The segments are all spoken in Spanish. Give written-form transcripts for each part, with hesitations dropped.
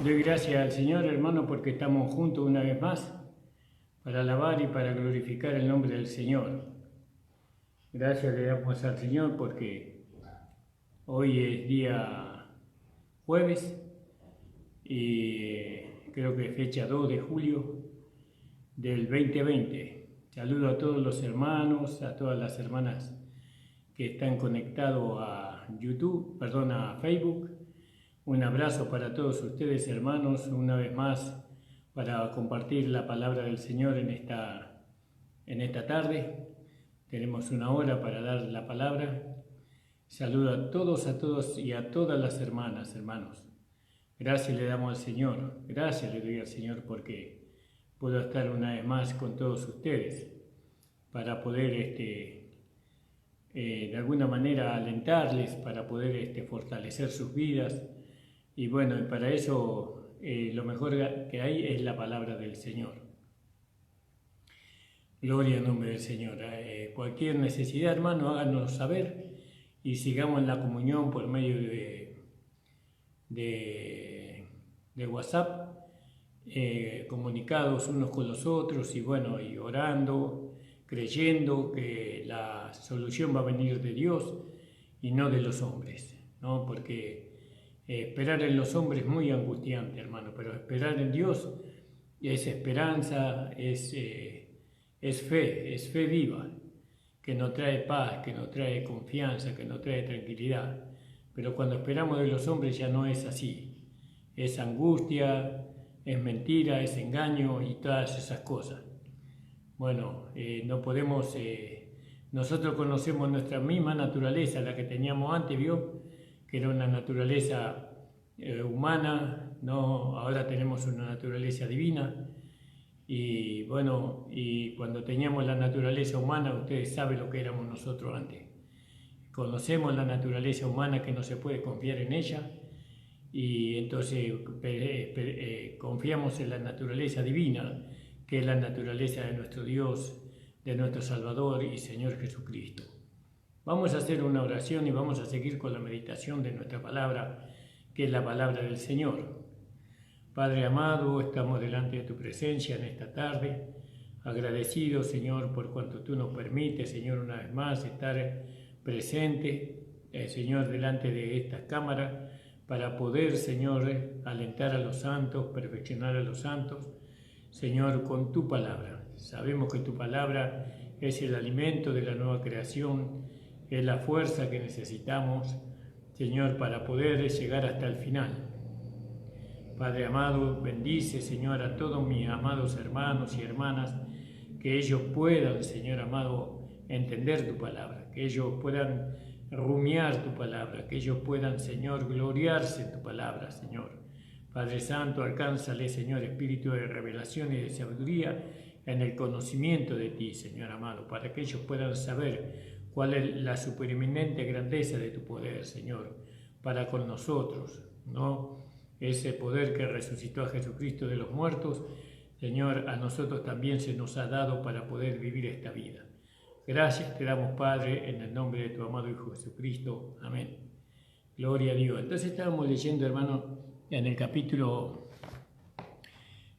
Doy gracias al Señor, hermano, porque estamos juntos una vez más para alabar y para glorificar el nombre del Señor. Gracias le damos al Señor porque hoy es día jueves y creo que es fecha 2 de julio del 2020. Saludo a todos los hermanos, a todas las hermanas que están conectados a a Facebook. Un abrazo para todos ustedes, hermanos, una vez más para compartir la palabra del Señor en esta tarde. Tenemos una hora para dar la palabra. Saludo a todos y a todas las hermanas, hermanos. Gracias le damos al Señor, gracias le doy al Señor porque puedo estar una vez más con todos ustedes para poder de alguna manera alentarles, para poder fortalecer sus vidas. Y bueno, y para eso lo mejor que hay es la palabra del Señor. Gloria al nombre del Señor. Cualquier necesidad, hermano, háganos saber y sigamos en la comunión por medio de WhatsApp, comunicados unos con los otros y bueno, y orando, creyendo que la solución va a venir de Dios y no de los hombres, ¿no? Porque esperar en los hombres es muy angustiante, hermano, pero esperar en Dios es esperanza, es fe viva, que nos trae paz, que nos trae confianza, que nos trae tranquilidad. Pero cuando esperamos de los hombres ya no es así, es angustia, es mentira, es engaño y todas esas cosas. Bueno, no podemos, nosotros conocemos nuestra misma naturaleza, la que teníamos antes, ¿vio? Que era una naturaleza humana, ¿no? Ahora tenemos una naturaleza divina. Y bueno, y cuando teníamos la naturaleza humana, ustedes saben lo que éramos nosotros antes. Conocemos la naturaleza humana, que no se puede confiar en ella, y entonces confiamos en la naturaleza divina, que es la naturaleza de nuestro Dios, de nuestro Salvador y Señor Jesucristo. Vamos a hacer una oración y vamos a seguir con la meditación de nuestra palabra, que es la palabra del Señor. Padre amado, estamos delante de tu presencia en esta tarde, agradecidos, Señor, por cuanto tú nos permites, Señor, una vez más estar presente, Señor, delante de esta cámara, para poder, Señor, alentar a los santos, perfeccionar a los santos, Señor, con tu palabra. Sabemos que tu palabra es el alimento de la nueva creación, es la fuerza que necesitamos, Señor, para poder llegar hasta el final. Padre amado, bendice, Señor, a todos mis amados hermanos y hermanas, que ellos puedan, Señor amado, entender tu palabra, que ellos puedan rumiar tu palabra, que ellos puedan, Señor, gloriarse en tu palabra, Señor. Padre Santo, alcánzale, Señor, espíritu de revelación y de sabiduría en el conocimiento de ti, Señor amado, para que ellos puedan saber cuál es la supereminente grandeza de tu poder, Señor, para con nosotros, ¿no? Ese poder que resucitó a Jesucristo de los muertos, Señor, a nosotros también se nos ha dado para poder vivir esta vida. Gracias te damos, Padre, en el nombre de tu amado Hijo Jesucristo. Amén. Gloria a Dios. Entonces estábamos leyendo, hermano, en el capítulo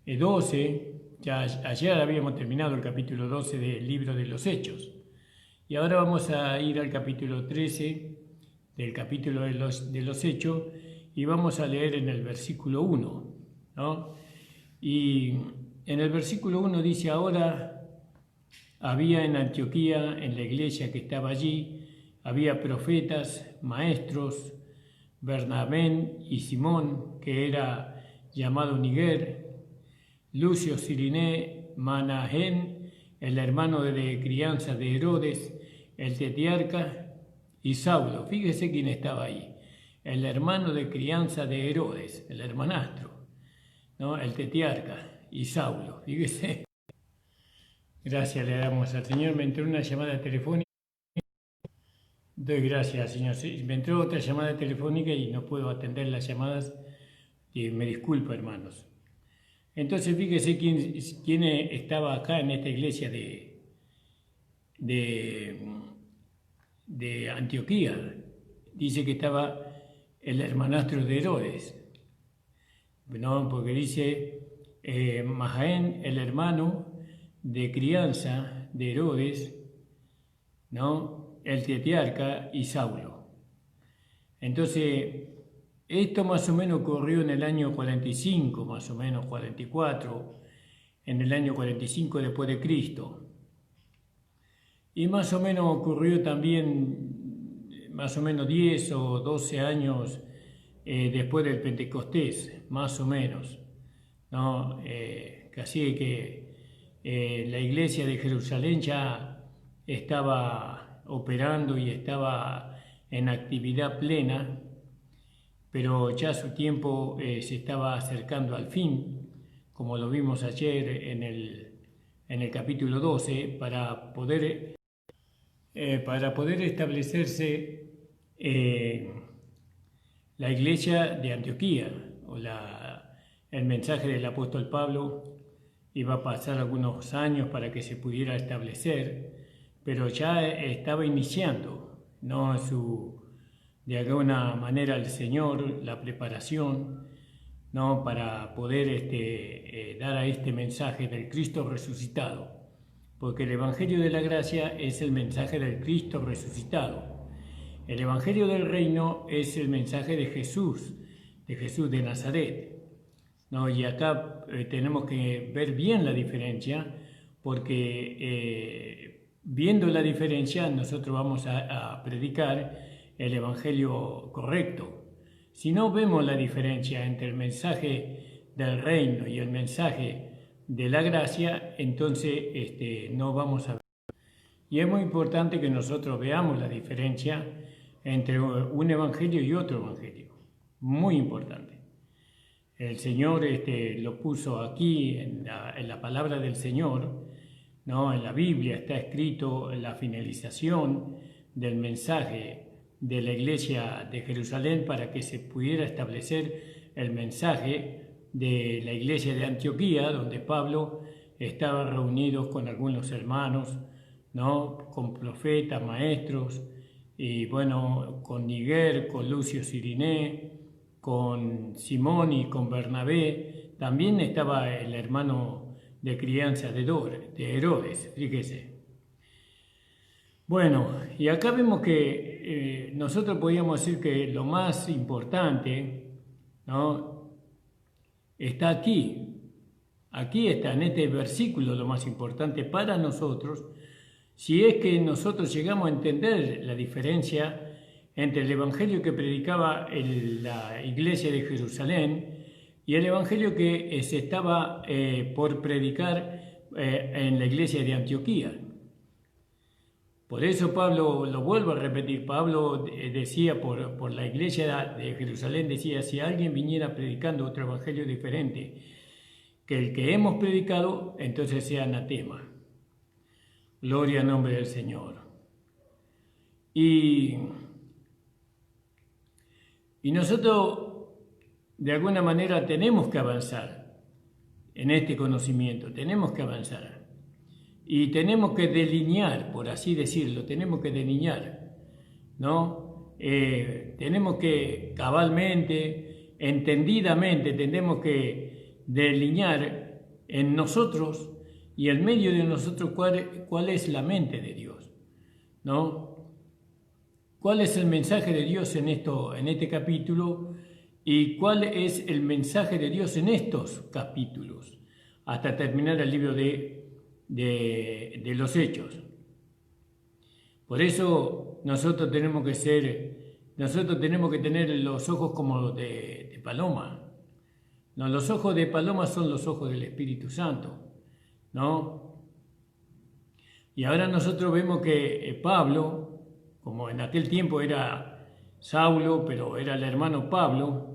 12, ya ayer habíamos terminado el capítulo 12 del libro de los Hechos. Y ahora vamos a ir al capítulo 13 del capítulo de los Hechos y vamos a leer en el versículo 1, ¿no? Y en el versículo 1 dice: ahora había en Antioquía, en la iglesia que estaba allí, había profetas, maestros, Bernabé y Simón, que era llamado Niger, Lucio Cirené, Manaén, el hermano de crianza de Herodes, el tetrarca, y Saulo. Fíjese quién estaba ahí. El hermano de crianza de Herodes, el hermanastro, ¿no? El tetrarca y Saulo. Fíjese. Gracias le damos al Señor. Me entró una llamada telefónica. Doy gracias, Señor. Me entró otra llamada telefónica y no puedo atender las llamadas. Y me disculpo, hermanos. Entonces, fíjese quién estaba acá en esta iglesia de Antioquía. Dice que estaba el hermanastro de Herodes. ¿no? Porque dice Mahaén, el hermano de crianza de Herodes, ¿no? El tetrarca y Saulo. Entonces, esto más o menos ocurrió en el año 45, más o menos 44, en el año 45 después de Cristo. Y más o menos ocurrió también, más o menos 10 o 12 años después del Pentecostés, más o menos, ¿no? Así que la iglesia de Jerusalén ya estaba operando y estaba en actividad plena, pero ya su tiempo se estaba acercando al fin, como lo vimos ayer en el capítulo 12, para poder establecerse la iglesia de Antioquía, o el mensaje del apóstol Pablo. Iba a pasar algunos años para que se pudiera establecer, pero ya estaba iniciando, ¿no? De alguna manera el Señor, la preparación, ¿no? Para poder dar a este mensaje del Cristo resucitado, porque el Evangelio de la Gracia es el mensaje del Cristo resucitado. El Evangelio del Reino es el mensaje de Jesús de Nazaret, ¿no? Y acá tenemos que ver bien la diferencia, porque viendo la diferencia nosotros vamos a predicar el Evangelio correcto. Si no vemos la diferencia entre el mensaje del reino y el mensaje de la gracia, entonces no vamos a ver. Y es muy importante que nosotros veamos la diferencia entre un evangelio y otro evangelio. Muy importante. El Señor lo puso aquí en la palabra del Señor, ¿no? En la Biblia está escrito la finalización del mensaje de la iglesia de Jerusalén para que se pudiera establecer el mensaje de la iglesia de Antioquía, donde Pablo estaba reunido con algunos hermanos, ¿no? Con profetas, maestros, y bueno, con Niger, con Lucio Ciriné, con Simón y con Bernabé. También estaba el hermano de crianza de Herodes, fíjese. Bueno, y acá vemos que nosotros podríamos decir que lo más importante, ¿no? Está aquí. Aquí está en este versículo lo más importante para nosotros, si es que nosotros llegamos a entender la diferencia entre el evangelio que predicaba la iglesia de Jerusalén y el evangelio que se estaba por predicar en la iglesia de Antioquía. Por eso Pablo, lo vuelvo a repetir, Pablo decía por la iglesia de Jerusalén, decía, si alguien viniera predicando otro evangelio diferente que el que hemos predicado, entonces sea anatema. Gloria al nombre del Señor. Y nosotros, de alguna manera, tenemos que avanzar en este conocimiento, tenemos que avanzar. Y tenemos que delinear, por así decirlo, tenemos que delinear, ¿no? Tenemos que cabalmente, entendidamente, tenemos que delinear en nosotros y en medio de nosotros cuál es la mente de Dios, ¿no? ¿Cuál es el mensaje de Dios en este capítulo y cuál es el mensaje de Dios en estos capítulos hasta terminar el libro de los Hechos? Por eso nosotros tenemos que tener los ojos como los de paloma. No, los ojos de paloma son los ojos del Espíritu Santo, ¿no? Y ahora nosotros vemos que Pablo, como en aquel tiempo era Saulo, pero era el hermano Pablo,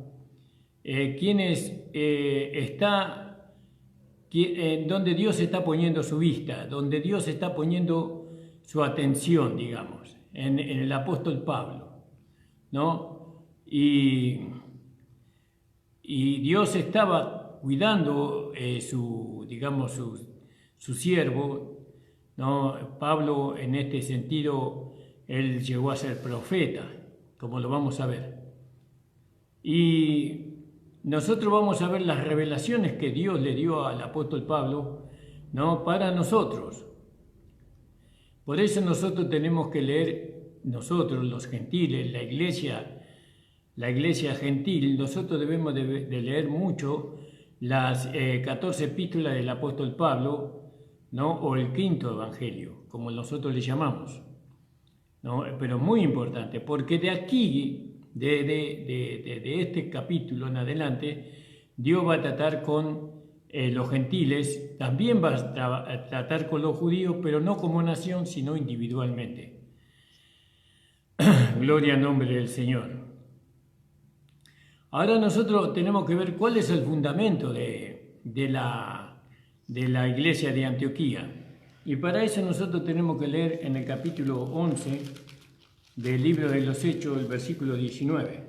donde Dios está poniendo su vista, donde Dios está poniendo su atención, digamos, en el apóstol Pablo, ¿no? Y Dios estaba cuidando su siervo, ¿no? Pablo, en este sentido, él llegó a ser profeta, como lo vamos a ver. Y nosotros vamos a ver las revelaciones que Dios le dio al apóstol Pablo, ¿no? Para nosotros. Por eso nosotros tenemos que leer, nosotros los gentiles, la iglesia gentil, nosotros debemos de leer mucho las 14 epístolas del apóstol Pablo, ¿no? O el quinto evangelio, como nosotros le llamamos, ¿no? Pero muy importante, porque de aquí, de este capítulo en adelante, Dios va a tratar con los gentiles, también va a tratar con los judíos, pero no como nación, sino individualmente. Gloria al nombre del Señor. Ahora nosotros tenemos que ver cuál es el fundamento de la iglesia de Antioquía. Y para eso nosotros tenemos que leer en el capítulo 11 del libro de los Hechos, el versículo 19.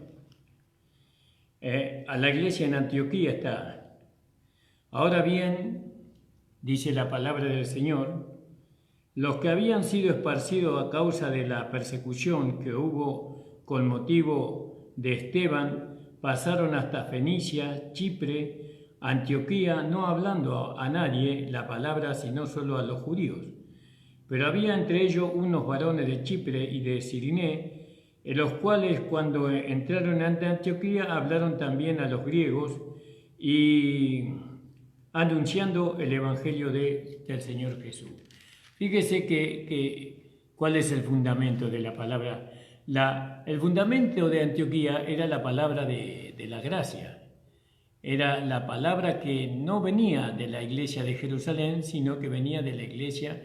A la iglesia en Antioquía está. Ahora bien, dice la palabra del Señor, los que habían sido esparcidos a causa de la persecución que hubo con motivo de Esteban, pasaron hasta Fenicia, Chipre, Antioquía, no hablando a nadie la palabra, sino solo a los judíos. Pero había entre ellos unos varones de Chipre y de Ciriné, en los cuales cuando entraron ante Antioquía hablaron también a los griegos y anunciando el evangelio del Señor Jesús. Fíjese cuál es el fundamento de la palabra. El fundamento de Antioquía era la palabra de la gracia. Era la palabra que no venía de la iglesia de Jerusalén, sino que venía de la iglesia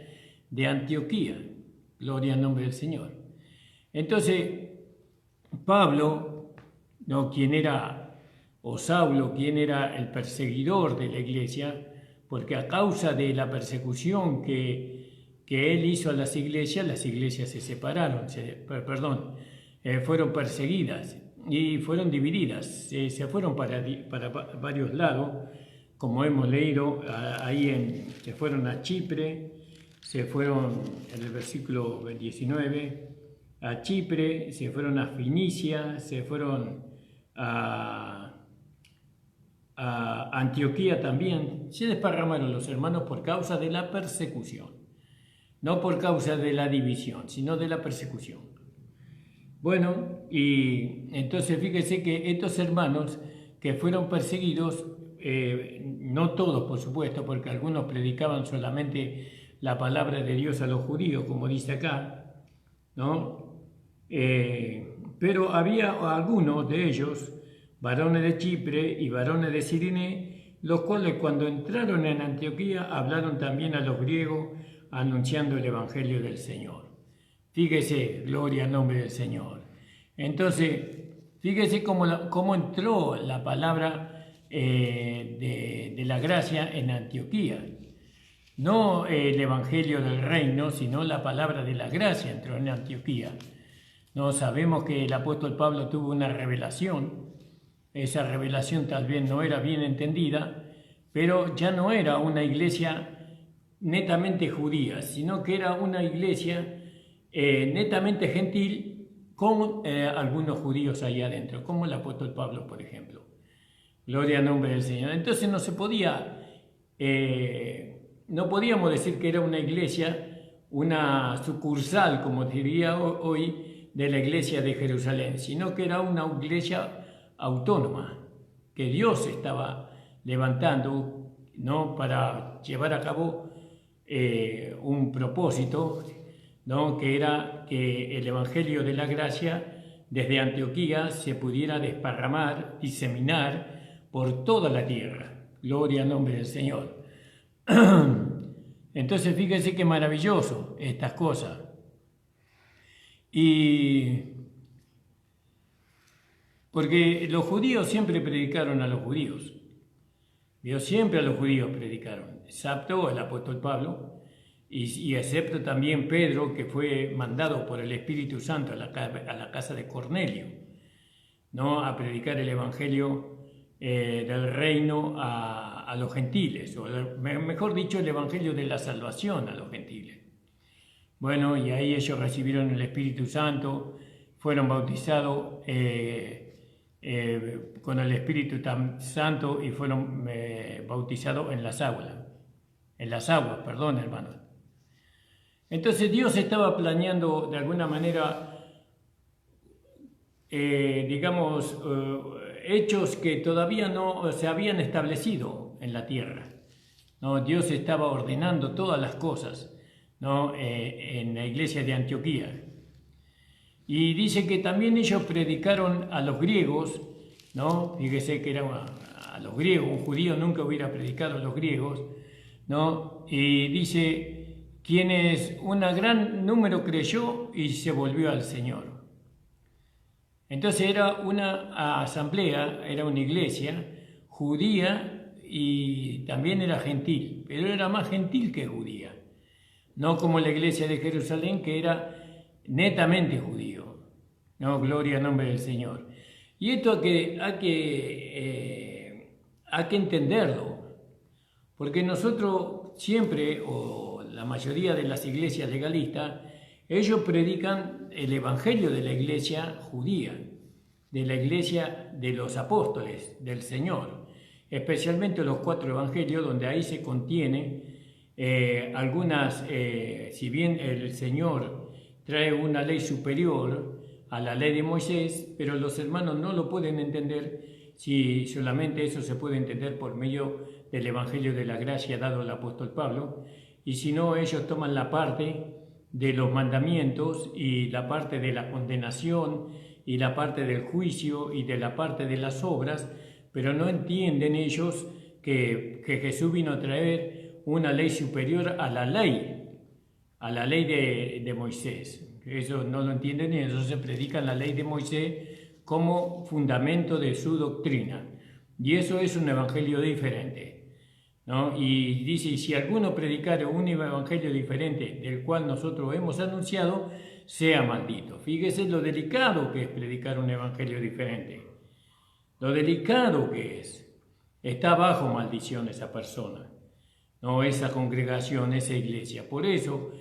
de Antioquía. Gloria al nombre del Señor. Entonces, Pablo, ¿no? O Saulo, quien era el perseguidor de la iglesia, porque a causa de la persecución que él hizo a las iglesias se separaron, fueron perseguidas y fueron divididas, se fueron para varios lados, como hemos leído, se fueron a Chipre, se fueron en el versículo 19, a Chipre, se fueron a Fenicia, se fueron a Antioquía también. Se desparramaron los hermanos por causa de la persecución, no por causa de la división, sino de la persecución. Bueno, y entonces fíjese que estos hermanos que fueron perseguidos, no todos por supuesto, porque algunos predicaban solamente la palabra de Dios a los judíos, como dice acá, ¿no? Pero había algunos de ellos, varones de Chipre y varones de Ciriné, los cuales cuando entraron en Antioquía hablaron también a los griegos, anunciando el evangelio del Señor. Fíjese, gloria al nombre del Señor. Entonces, fíjese cómo entró la palabra de la gracia en Antioquía. No el evangelio del reino, sino la palabra de la gracia entró en Antioquía. No sabemos que el apóstol Pablo tuvo una revelación. Esa revelación tal vez no era bien entendida, pero ya no era una iglesia netamente judía, sino que era una iglesia netamente gentil con algunos judíos ahí adentro, como el apóstol Pablo, por ejemplo. Gloria al nombre del Señor. Entonces no podíamos decir que era una iglesia, una sucursal, como diría hoy, de la iglesia de Jerusalén, sino que era una iglesia autónoma, que Dios estaba levantando, ¿no? Para llevar a cabo un propósito, ¿no? Que era que el evangelio de la gracia desde Antioquía se pudiera desparramar, diseminar por toda la tierra. Gloria al nombre del Señor. Entonces fíjense qué maravilloso estas cosas. Porque los judíos siempre predicaron a los judíos. Dios siempre a los judíos predicaron, excepto el apóstol Pablo y excepto también Pedro, que fue mandado por el Espíritu Santo a la casa de Cornelio, ¿no? A predicar el evangelio del reino a los gentiles, o mejor dicho, el evangelio de la salvación a los gentiles. Bueno, y ahí ellos recibieron el Espíritu Santo, fueron bautizados con el Espíritu Santo y fueron bautizados en las aguas, perdón, hermanos. Entonces Dios estaba planeando de alguna manera, hechos que todavía no se habían establecido en la tierra, ¿no? Dios estaba ordenando todas las cosas, ¿no? En la iglesia de Antioquía. Y dice que también ellos predicaron a los griegos, ¿no? Fíjese que era a los griegos, un judío nunca hubiera predicado a los griegos, ¿no? Y dice, quienes un gran número creyó y se volvió al Señor. Entonces era una asamblea, era una iglesia judía y también era gentil, pero era más gentil que judía, no como la iglesia de Jerusalén, que era netamente judío. No, gloria al nombre del Señor. Y esto hay que entenderlo, porque nosotros siempre, o la mayoría de las iglesias legalistas, ellos predican el evangelio de la iglesia judía, de la iglesia de los apóstoles, del Señor, especialmente los 4 evangelios, donde ahí se contiene algunas, si bien el Señor trae una ley superior a la ley de Moisés, pero los hermanos no lo pueden entender si solamente eso se puede entender por medio del Evangelio de la Gracia dado al apóstol Pablo, y si no, ellos toman la parte de los mandamientos y la parte de la condenación y la parte del juicio y de la parte de las obras, pero no entienden ellos que Jesús vino a traer una ley superior a la ley de Moisés. Eso no lo entienden y entonces predican la ley de Moisés como fundamento de su doctrina. Y eso es un evangelio diferente, ¿no? Y dice, si alguno predicare un evangelio diferente del cual nosotros hemos anunciado, sea maldito. Fíjese lo delicado que es predicar un evangelio diferente. Lo delicado que es. Está bajo maldición esa persona, ¿no? Esa congregación, esa iglesia. Por eso,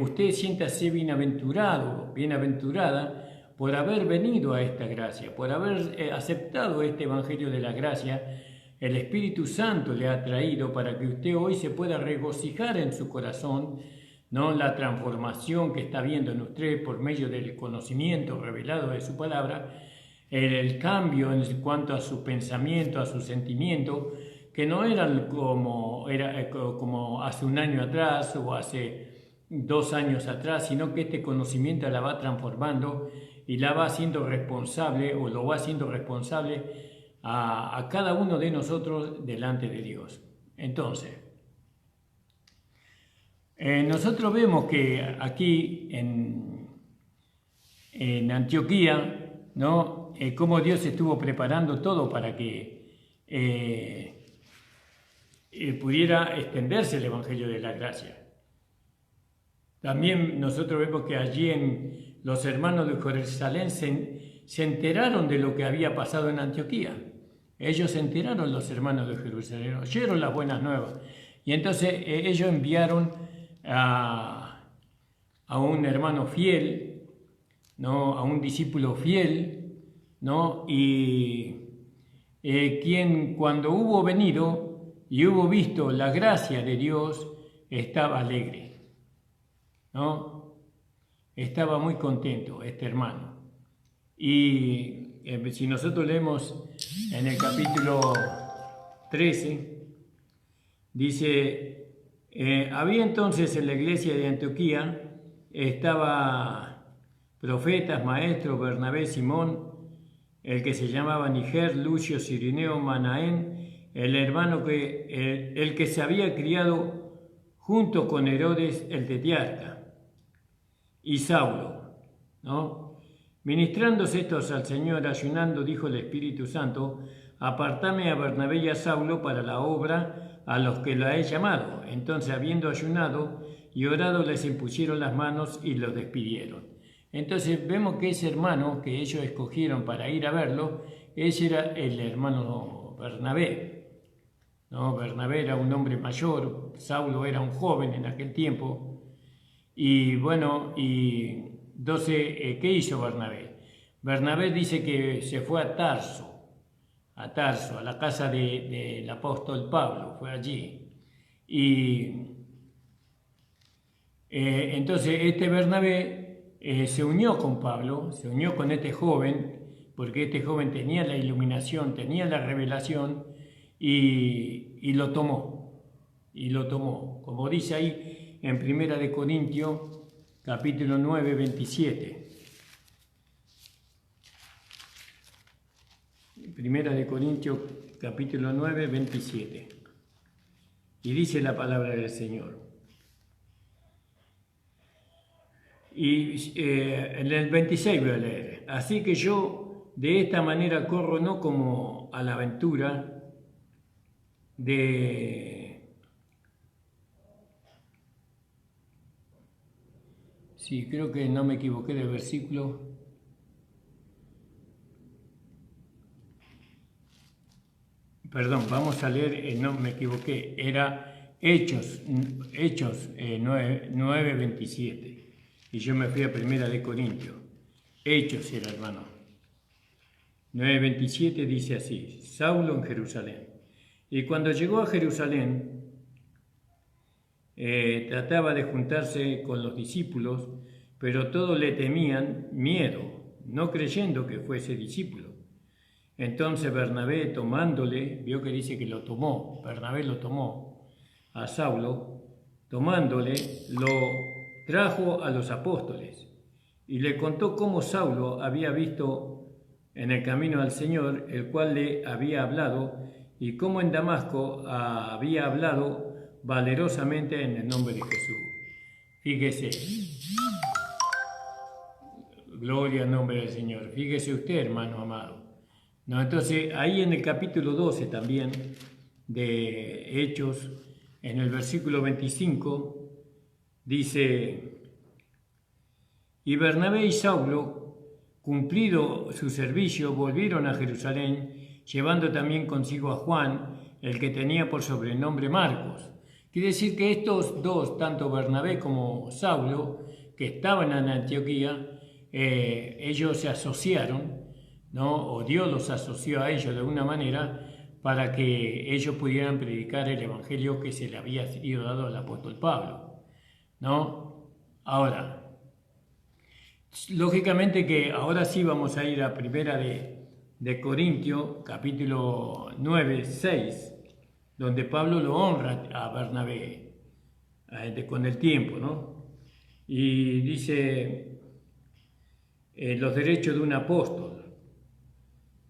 usted siéntase bienaventurado, bienaventurada, por haber venido a esta gracia, por haber aceptado este evangelio de la gracia. El Espíritu Santo le ha traído para que usted hoy se pueda regocijar en su corazón, ¿no? La transformación que está viendo en usted por medio del conocimiento revelado de su palabra, el cambio en cuanto a su pensamiento, a su sentimiento, que no eran como hace un año atrás o hace 2 años atrás, sino que este conocimiento la va transformando y la va haciendo responsable, o lo va haciendo responsable a cada uno de nosotros delante de Dios. Entonces, nosotros vemos que aquí en Antioquía, ¿no? Cómo Dios estuvo preparando todo para que pudiera extenderse el Evangelio de la Gracia. También nosotros vemos que allí los hermanos de Jerusalén se enteraron de lo que había pasado en Antioquía. Ellos se enteraron, los hermanos de Jerusalén, oyeron las buenas nuevas. Y entonces ellos enviaron a un hermano fiel, ¿no? A un discípulo fiel, ¿no? Y quien cuando hubo venido y hubo visto la gracia de Dios, estaba alegre, ¿no? Estaba muy contento este hermano. Y si nosotros leemos en el capítulo 13, dice, había entonces en la iglesia de Antioquía, estaba profetas, maestros, Bernabé, Simón, el que se llamaba Niger, Lucio, Cirineo, Manaén, el hermano el que se había criado junto con Herodes el tetrarca, y Saulo, ¿no? Ministrándose estos al Señor, ayunando, dijo el Espíritu Santo, apartame a Bernabé y a Saulo para la obra a los que la he llamado. Entonces, habiendo ayunado y orado, les impusieron las manos y los despidieron. Entonces vemos que ese hermano que ellos escogieron para ir a verlo, ese era el hermano Bernabé, ¿no? Bernabé era un hombre mayor, Saulo era un joven en aquel tiempo. Y bueno, y entonces, ¿qué hizo Bernabé? Bernabé dice que se fue a Tarso, a la casa del apóstol Pablo, fue allí. Y entonces este Bernabé se unió con Pablo, se unió con este joven, porque este joven tenía la iluminación, tenía la revelación, y lo tomó, como dice ahí en 1 Corintios, capítulo 9, 27. 1 Corintios, capítulo 9, 27. Y dice la palabra del Señor. Y en el 26 voy a leer. Así que yo de esta manera corro no como a la aventura Sí, creo que no me equivoqué del versículo. Perdón, vamos a leer, no me equivoqué, era Hechos 9, 27. Y yo me fui a 1 Corintios. Hechos era, hermano. 9:27 dice así: Saulo en Jerusalén. Y cuando llegó a Jerusalén, trataba de juntarse con los discípulos, pero todos le temían miedo, no creyendo que fuese discípulo. Entonces Bernabé, tomándole, vio que dice que lo tomó, Bernabé lo tomó a Saulo, tomándole, lo trajo a los apóstoles y le contó cómo Saulo había visto en el camino al Señor, el cual le había hablado, y cómo en Damasco había hablado valerosamente en el nombre de Jesús. Fíjese, gloria al nombre del Señor. Fíjese usted, hermano amado. No, entonces, ahí en el capítulo 12 también de Hechos, en el versículo 25, dice: y Bernabé y Saulo, cumplido su servicio, volvieron a Jerusalén, llevando también consigo a Juan, el que tenía por sobrenombre Marcos. Quiere decir que estos dos, tanto Bernabé como Saulo, que estaban en Antioquía, ellos se asociaron, ¿no? O Dios los asoció a ellos de alguna manera para que ellos pudieran predicar el evangelio que se le había sido dado al apóstol Pablo, ¿no? Ahora, lógicamente que ahora sí vamos a ir a 1 de Corintios, capítulo 9, 6, donde Pablo lo honra a Bernabé con el tiempo, ¿no? Y dice los derechos de un apóstol,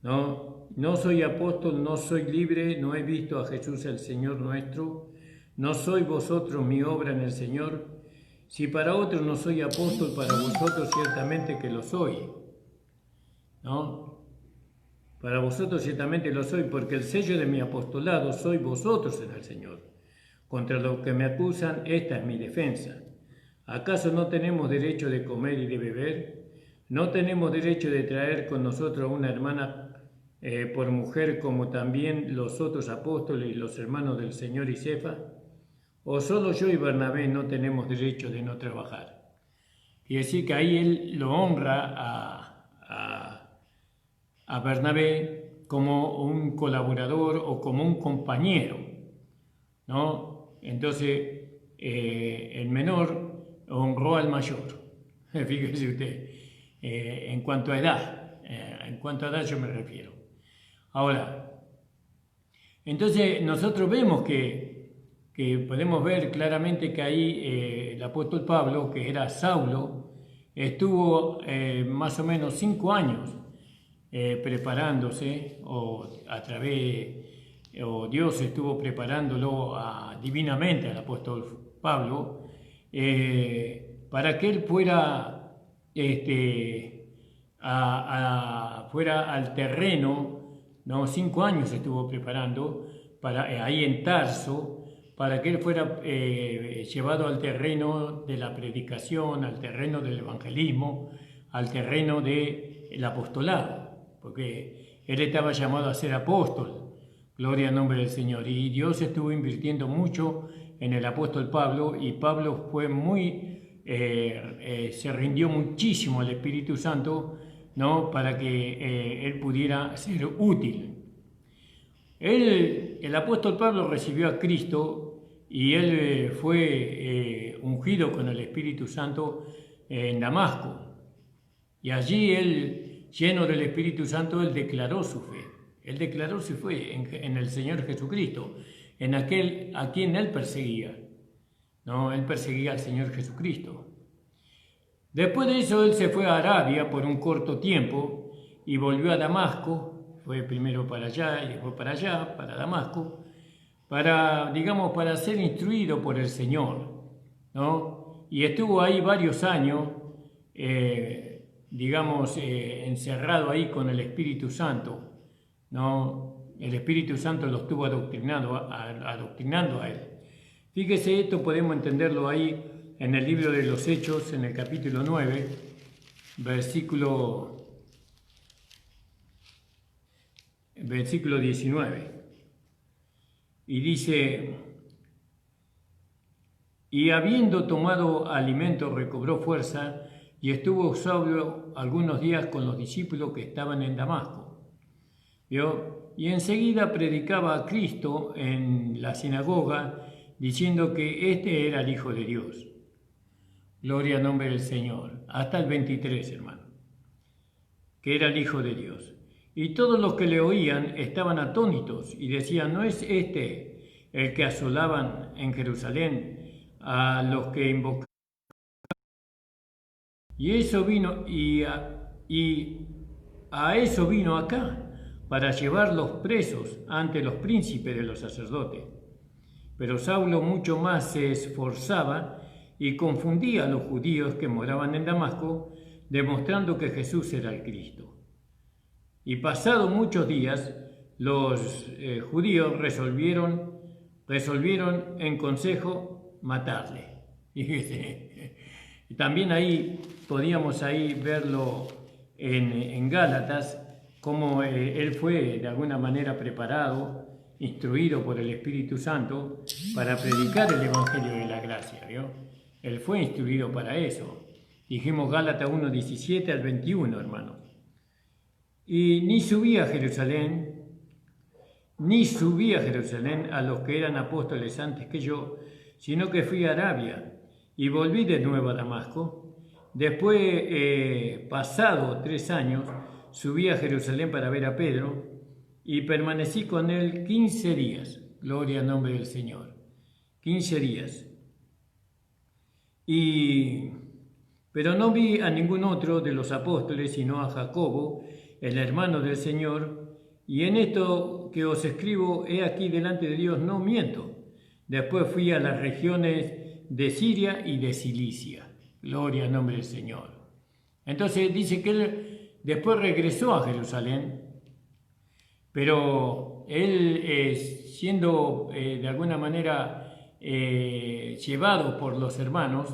¿no? No soy apóstol, no soy libre, no he visto a Jesús el Señor nuestro, no sois vosotros mi obra en el Señor. Si para otros no soy apóstol, para vosotros ciertamente que lo soy, ¿no? Para vosotros ciertamente lo soy, porque el sello de mi apostolado sois vosotros en el Señor. Contra los que me acusan, esta es mi defensa. ¿Acaso no tenemos derecho de comer y de beber? ¿No tenemos derecho de traer con nosotros a una hermana por mujer, como también los otros apóstoles y los hermanos del Señor y Cefa? ¿O solo yo y Bernabé no tenemos derecho de no trabajar? Quiere decir que ahí él lo honra a Bernabé como un colaborador o como un compañero, ¿no? Entonces, el menor honró al mayor, fíjese usted, en cuanto a edad yo me refiero. Ahora, entonces nosotros vemos que podemos ver claramente que ahí el apóstol Pablo, que era Saulo, estuvo más o menos 5 años preparándose, o Dios estuvo preparándolo divinamente al apóstol Pablo, para que él fuera, fuera al terreno, ¿no? 5 años estuvo preparando, ahí en Tarso, para que él fuera llevado al terreno de la predicación, al terreno del evangelismo, al terreno del apostolado, porque él estaba llamado a ser apóstol, gloria al nombre del Señor, y Dios estuvo invirtiendo mucho en el apóstol Pablo, y Pablo fue se rindió muchísimo al Espíritu Santo, ¿no? Para que él pudiera ser útil. El apóstol Pablo recibió a Cristo y él fue ungido con el Espíritu Santo en Damasco. Y allí él, lleno del Espíritu Santo, él declaró su fe. Él declaró su fe en el Señor Jesucristo, en aquel a quien él perseguía. No, él perseguía al Señor Jesucristo. Después de eso él se fue a Arabia por un corto tiempo y volvió a Damasco. Fue primero para allá y después para allá, para Damasco, para ser instruido por el Señor, ¿no? Y estuvo ahí varios años, encerrado ahí con el Espíritu Santo, ¿no? El Espíritu Santo lo estuvo adoctrinando a él. Fíjese, esto podemos entenderlo ahí en el libro de los Hechos, en el capítulo 9, versículo 19. Y dice: y habiendo tomado alimento recobró fuerza y estuvo sobrio algunos días con los discípulos que estaban en Damasco. ¿Vio? Y enseguida predicaba a Cristo en la sinagoga, diciendo que este era el Hijo de Dios. Gloria al nombre del Señor. Hasta el 23, hermano. Que era el Hijo de Dios. Y todos los que le oían estaban atónitos y decían: ¿no es este el que asolaban en Jerusalén a los que invocaban? Y eso vino, a eso vino acá, para llevarlos presos ante los príncipes de los sacerdotes. Pero Saulo mucho más se esforzaba y confundía a los judíos que moraban en Damasco, demostrando que Jesús era el Cristo. Y pasados muchos días, los judíos resolvieron en consejo matarle. Y también ahí podíamos verlo en Gálatas, como él fue de alguna manera preparado, instruido por el Espíritu Santo para predicar el Evangelio de la gracia, ¿vio? Él fue instruido para eso. Dijimos Gálatas 1:17 al 21, hermanos. Y ni subí a Jerusalén a los que eran apóstoles antes que yo, sino que fui a Arabia y volví de nuevo a Damasco. Después, pasado 3 años, subí a Jerusalén para ver a Pedro y permanecí con él 15 días. Gloria al nombre del Señor. 15 días. Pero no vi a ningún otro de los apóstoles, sino a Jacobo, el hermano del Señor, y en esto que os escribo, he aquí delante de Dios, no miento. Después fui a las regiones de Siria y de Cilicia. Gloria al nombre del Señor. Entonces dice que él después regresó a Jerusalén, pero él, siendo de alguna manera llevado por los hermanos,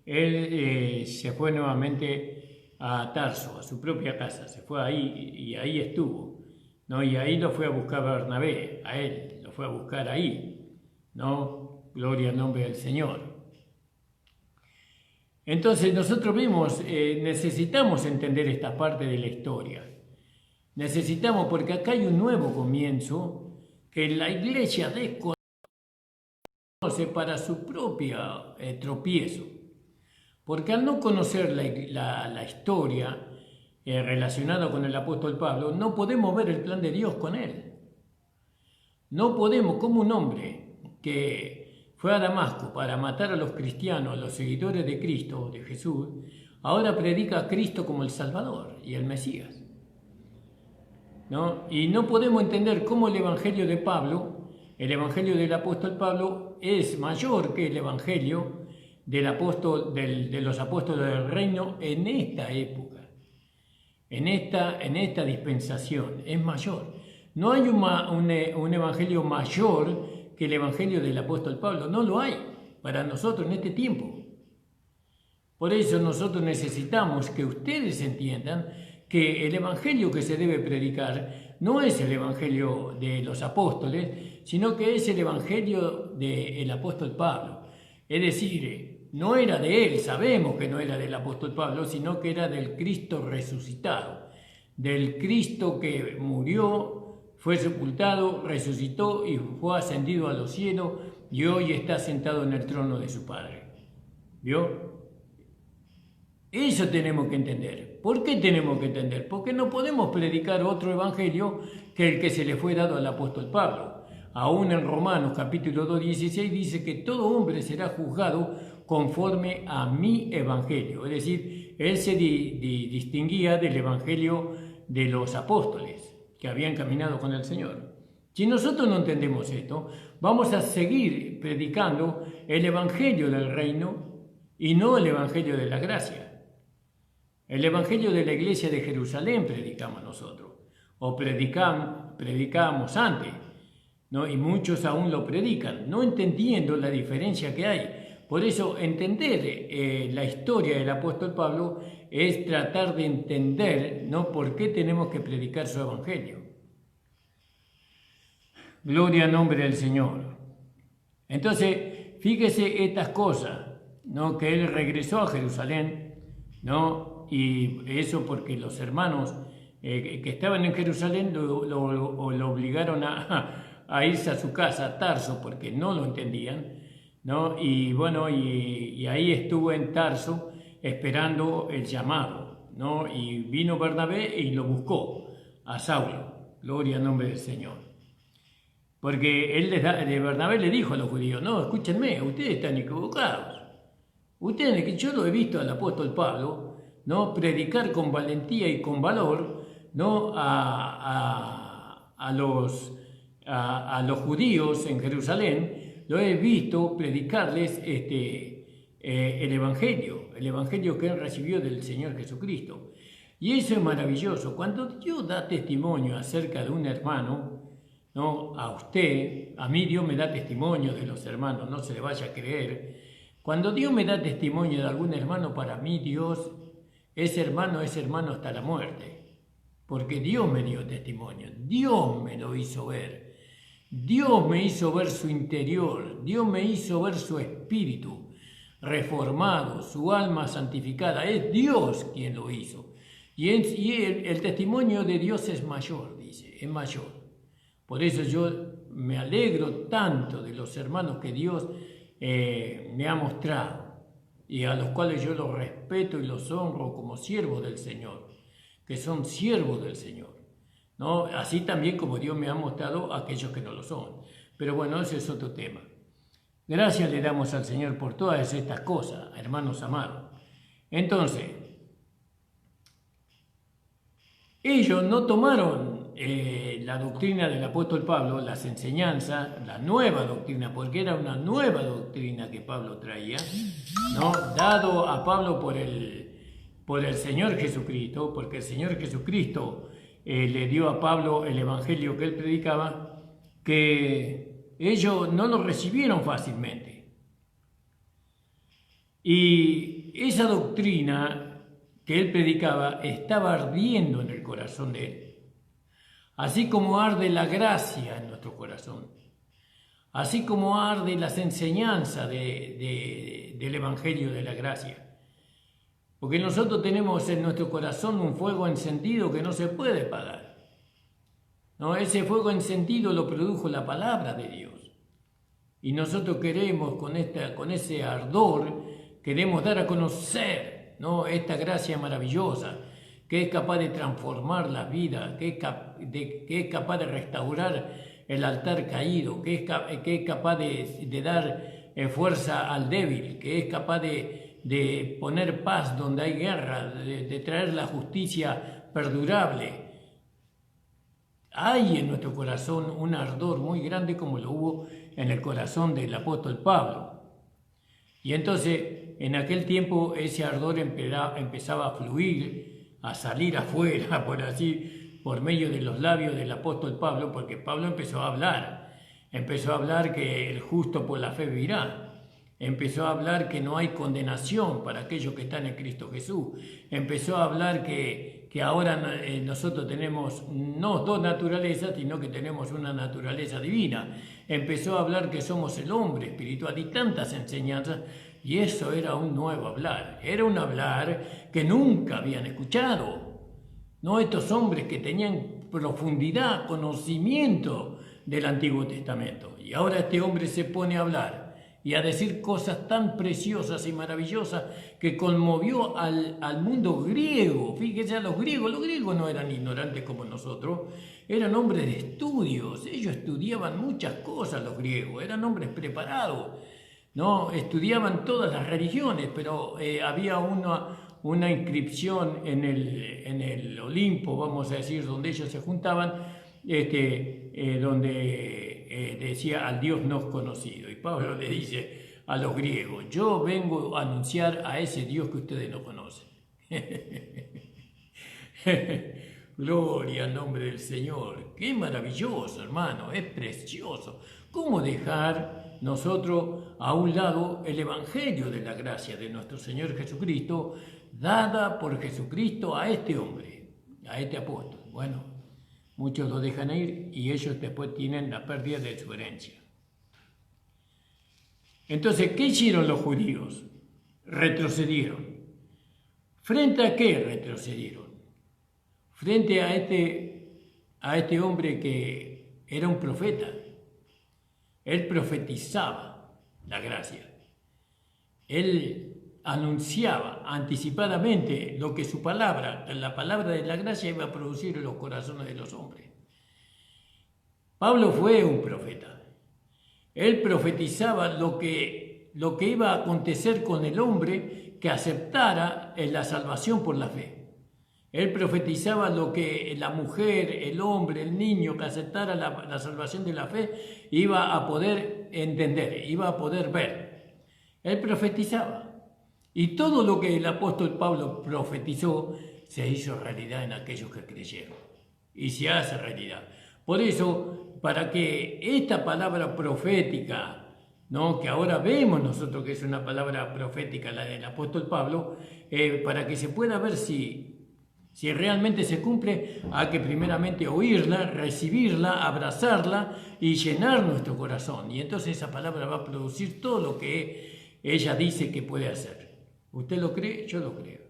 él se fue nuevamente a Tarso, a su propia casa. Se fue ahí y ahí estuvo, ¿no? Y ahí lo fue a buscar Bernabé, a él lo fue a buscar ahí, ¿no? Gloria al nombre del Señor. Entonces nosotros vemos, necesitamos entender esta parte de la historia. Necesitamos, porque acá hay un nuevo comienzo que la iglesia desconoce para su propia tropiezo. Porque al no conocer la historia relacionada con el apóstol Pablo, no podemos ver el plan de Dios con él. No podemos, como un hombre que fue a Damasco para matar a los cristianos, a los seguidores de Cristo, de Jesús, ahora predica a Cristo como el Salvador y el Mesías, ¿no? Y no podemos entender cómo el evangelio de Pablo, el evangelio del apóstol Pablo, es mayor que el evangelio de los apóstoles del reino en esta época, en esta dispensación. Es mayor. No hay un evangelio mayor que el evangelio del apóstol Pablo. No lo hay para nosotros en este tiempo. Por eso nosotros necesitamos que ustedes entiendan que el evangelio que se debe predicar no es el evangelio de los apóstoles, sino que es el evangelio del apóstol Pablo. Es decir, no era de él, sabemos que no era del apóstol Pablo, sino que era del Cristo resucitado. del Cristo que murió, fue sepultado, resucitó y fue ascendido a los cielos y hoy está sentado en el trono de su Padre. ¿Vio? Eso tenemos que entender. ¿Por qué tenemos que entender? Porque no podemos predicar otro evangelio que el que se le fue dado al apóstol Pablo. Aún en Romanos capítulo 2:16 dice que todo hombre será juzgado conforme a mi evangelio. Es decir, él se distinguía del evangelio de los apóstoles que habían caminado con el Señor. Si nosotros no entendemos esto, vamos a seguir predicando el evangelio del reino y no el evangelio de la gracia. El evangelio de la iglesia de Jerusalén predicamos nosotros, o predicábamos antes, ¿no? Y muchos aún lo predican, no entendiendo la diferencia que hay. Por eso entender la historia del apóstol Pablo es tratar de entender, ¿no?, por qué tenemos que predicar su evangelio. Gloria al nombre del Señor. Entonces, fíjese estas cosas, ¿no?, que él regresó a Jerusalén, ¿no? Y eso porque los hermanos que estaban en Jerusalén lo obligaron a irse a su casa, a Tarso, porque no lo entendían, ¿no? Y bueno, y ahí estuvo en Tarso esperando el llamado, ¿no? Y vino Bernabé y lo buscó a Saulo. Gloria al nombre del Señor. Porque de Bernabé le dijo a los judíos: no, escúchenme, ustedes están equivocados. Yo lo he visto al apóstol Pablo, ¿no?, predicar con valentía y con valor, ¿no?, a los judíos en Jerusalén. Lo he visto predicarles el evangelio que él recibió del Señor Jesucristo. Y eso es maravilloso. Cuando Dios da testimonio acerca de un hermano, ¿no?, a usted, a mí Dios me da testimonio de los hermanos, no se le vaya a creer. Cuando Dios me da testimonio de algún hermano, para mí Dios es hermano hasta la muerte, porque Dios me dio testimonio, Dios me lo hizo ver, Dios me hizo ver su interior, Dios me hizo ver su espíritu reformado, su alma santificada. Es Dios quien lo hizo, y el testimonio de Dios es mayor, dice, es mayor. Por eso yo me alegro tanto de los hermanos que Dios me ha mostrado, y a los cuales yo los respeto y los honro como siervos del Señor, que son siervos del Señor, ¿no? Así también como Dios me ha mostrado a aquellos que no lo son. Pero bueno, ese es otro tema. Gracias le damos al Señor por todas estas cosas, hermanos amados. Entonces, ellos no tomaron la doctrina del apóstol Pablo, las enseñanzas, la nueva doctrina, porque era una nueva doctrina que Pablo traía, ¿no?, dado a Pablo por el Señor Jesucristo, porque el Señor Jesucristo le dio a Pablo el evangelio que él predicaba, que ellos no lo recibieron fácilmente. Y esa doctrina que él predicaba estaba ardiendo en el corazón de él. Así como arde la gracia en nuestro corazón, así como arde las enseñanzas del Evangelio de la gracia. Porque nosotros tenemos en nuestro corazón un fuego encendido que no se puede apagar, ¿no? Ese fuego encendido lo produjo la palabra de Dios. Y nosotros queremos, con ese ardor, queremos dar a conocer, ¿no?, esta gracia maravillosa, que es capaz de transformar la vida, que es capaz de restaurar el altar caído, que es capaz de dar fuerza al débil, que es capaz de poner paz donde hay guerra, de traer la justicia perdurable. Hay en nuestro corazón un ardor muy grande, como lo hubo en el corazón del apóstol Pablo. Y entonces, en aquel tiempo, ese ardor empezaba a fluir, a salir afuera, por medio de los labios del apóstol Pablo, porque Pablo empezó a hablar que el justo por la fe vivirá, empezó a hablar que no hay condenación para aquellos que están en Cristo Jesús, empezó a hablar que ahora nosotros tenemos no dos naturalezas, sino que tenemos una naturaleza divina, empezó a hablar que somos el hombre espiritual y tantas enseñanzas. Y eso era un nuevo hablar, era un hablar que nunca habían escuchado. ¿no? Estos hombres que tenían profundidad, conocimiento del Antiguo Testamento. Y ahora este hombre se pone a hablar y a decir cosas tan preciosas y maravillosas que conmovió al mundo griego. Fíjense, los griegos no eran ignorantes como nosotros, eran hombres de estudios, ellos estudiaban muchas cosas los griegos, eran hombres preparados, ¿no? Estudiaban todas las religiones, pero había una inscripción en el Olimpo, vamos a decir, donde ellos se juntaban, donde decía al Dios no conocido. Y Pablo le dice a los griegos: yo vengo a anunciar a ese Dios que ustedes no conocen. Gloria al nombre del Señor. Qué maravilloso, hermano, es precioso. ¿Cómo dejar nosotros a un lado el Evangelio de la gracia de nuestro Señor Jesucristo, dada por Jesucristo a este hombre, a este apóstol? Bueno, muchos lo dejan ir y ellos después tienen la pérdida de su herencia. Entonces, ¿qué hicieron los judíos? Retrocedieron. ¿Frente a qué retrocedieron? Frente a este hombre que era un profeta. Él profetizaba la gracia. Él anunciaba anticipadamente lo que su palabra, la palabra de la gracia, iba a producir en los corazones de los hombres. Pablo fue un profeta. Él profetizaba lo que iba a acontecer con el hombre que aceptara la salvación por la fe. Él profetizaba lo que la mujer, el hombre, el niño que aceptara la salvación de la fe iba a poder entender, iba a poder ver. Él profetizaba. Y todo lo que el apóstol Pablo profetizó se hizo realidad en aquellos que creyeron. Y se hace realidad. Por eso, para que esta palabra profética, ¿no?, que ahora vemos nosotros que es una palabra profética, la del apóstol Pablo, para que se pueda ver si realmente se cumple, hay que primeramente oírla, recibirla, abrazarla y llenar nuestro corazón. Y entonces esa palabra va a producir todo lo que ella dice que puede hacer. ¿Usted lo cree? Yo lo creo.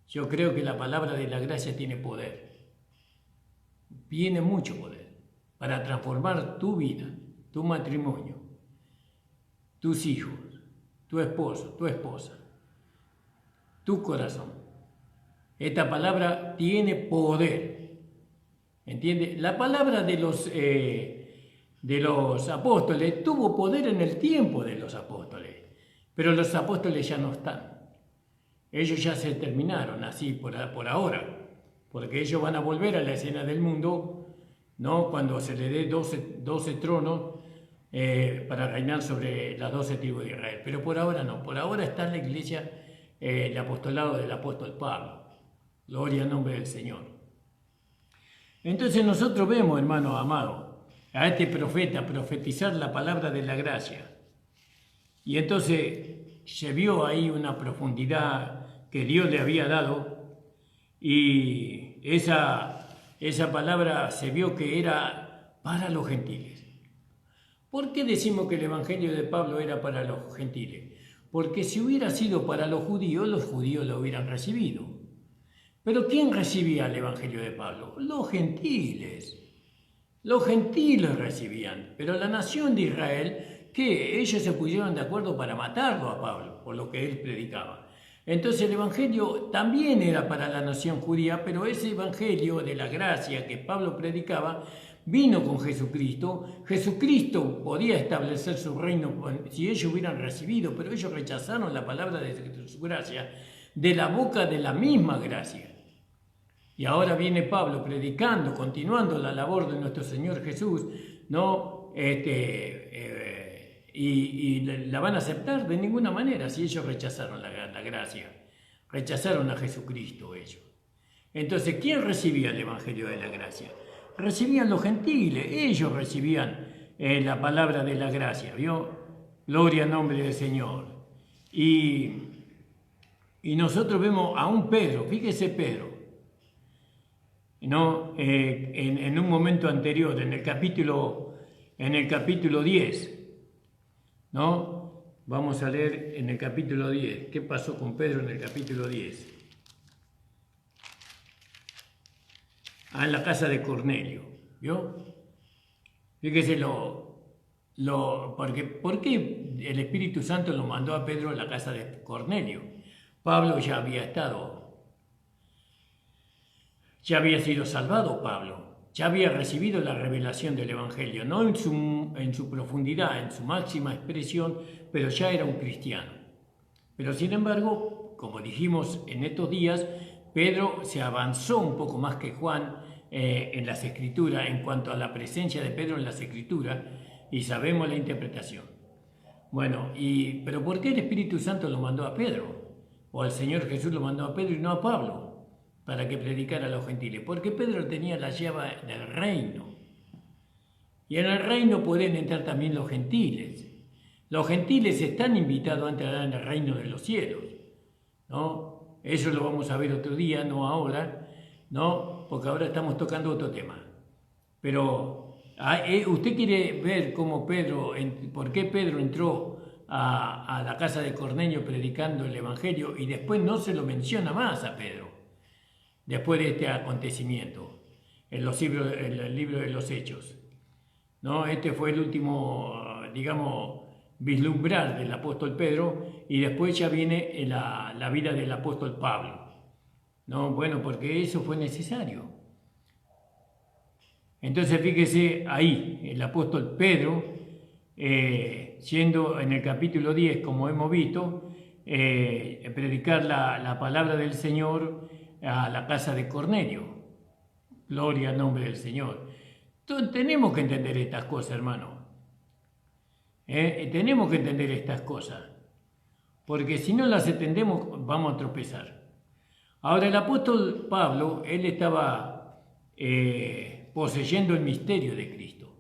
Yo creo que la palabra de la gracia tiene poder. Tiene mucho poder para transformar tu vida, tu matrimonio, tus hijos, tu esposo, tu esposa, tu corazón. Esta palabra tiene poder, ¿entiende? La palabra de los apóstoles tuvo poder en el tiempo de los apóstoles, pero los apóstoles ya no están. Ellos ya se terminaron así por ahora, porque ellos van a volver a la escena del mundo, ¿no?, cuando se le dé 12 tronos para reinar sobre las 12 tribus de Israel. Pero por ahora no, por ahora está en la iglesia el apostolado del apóstol Pablo. Gloria al nombre del Señor. Entonces nosotros vemos, hermano amado, a este profeta profetizar la palabra de la gracia. Y entonces se vio ahí una profundidad que Dios le había dado, y esa palabra se vio que era para los gentiles. ¿Por qué decimos que el evangelio de Pablo era para los gentiles? Porque si hubiera sido para los judíos lo hubieran recibido. Pero ¿quién recibía el evangelio de Pablo? Los gentiles. Los gentiles recibían, pero la nación de Israel, que ellos se pusieron de acuerdo para matarlo a Pablo, por lo que él predicaba. Entonces el evangelio también era para la nación judía, pero ese evangelio de la gracia que Pablo predicaba vino con Jesucristo. Jesucristo podía establecer su reino si ellos hubieran recibido, pero ellos rechazaron la palabra de su gracia de la boca de la misma gracia. Y ahora viene Pablo predicando, continuando la labor de nuestro Señor Jesús, ¿no? Y la van a aceptar de ninguna manera si ellos rechazaron la gracia, rechazaron a Jesucristo ellos. Entonces, ¿quién recibía el evangelio de la gracia? Recibían los gentiles, ellos recibían la palabra de la gracia, ¿vio? Gloria al nombre del Señor. Y nosotros vemos a un Pedro, fíjese Pedro, ¿no? En un momento anterior, en el capítulo 10, ¿no? Vamos a leer en el capítulo 10. ¿Qué pasó con Pedro en el capítulo 10? en la casa de Cornelio, ¿vio? Fíjese ¿por qué el Espíritu Santo lo mandó a Pedro a la casa de Cornelio? Pablo ya había sido salvado Pablo, ya había recibido la revelación del Evangelio, no en su profundidad, en su máxima expresión, pero ya era un cristiano. Pero sin embargo, como dijimos en estos días, Pedro se avanzó un poco más que Juan en las Escrituras, en cuanto a la presencia de Pedro en las Escrituras, y sabemos la interpretación. Bueno, pero ¿por qué el Espíritu Santo lo mandó a Pedro? O el Señor Jesús lo mandó a Pedro y no a Pablo, para que predicara a los gentiles. Porque Pedro tenía la llave del reino. Y en el reino pueden entrar también los gentiles. Los gentiles están invitados a entrar en el reino de los cielos, ¿no? Eso lo vamos a ver otro día, no ahora, ¿no? Porque ahora estamos tocando otro tema. Pero usted quiere ver por qué Pedro entró a la casa de Cornelio predicando el Evangelio y después no se lo menciona más a Pedro, después de este acontecimiento, en el libro de los Hechos, ¿no? Este fue el último, digamos, vislumbrar del apóstol Pedro, y después ya viene la vida del apóstol Pablo, ¿no? Bueno, porque eso fue necesario. Entonces fíjese ahí, el apóstol Pedro, siendo en el capítulo 10, como hemos visto, predicar la palabra del Señor a la casa de Cornelio. Gloria al nombre del Señor. Entonces, tenemos que entender estas cosas, hermano. Tenemos que entender estas cosas, porque si no las entendemos vamos a tropezar. Ahora, el apóstol Pablo, él estaba poseyendo el misterio de Cristo.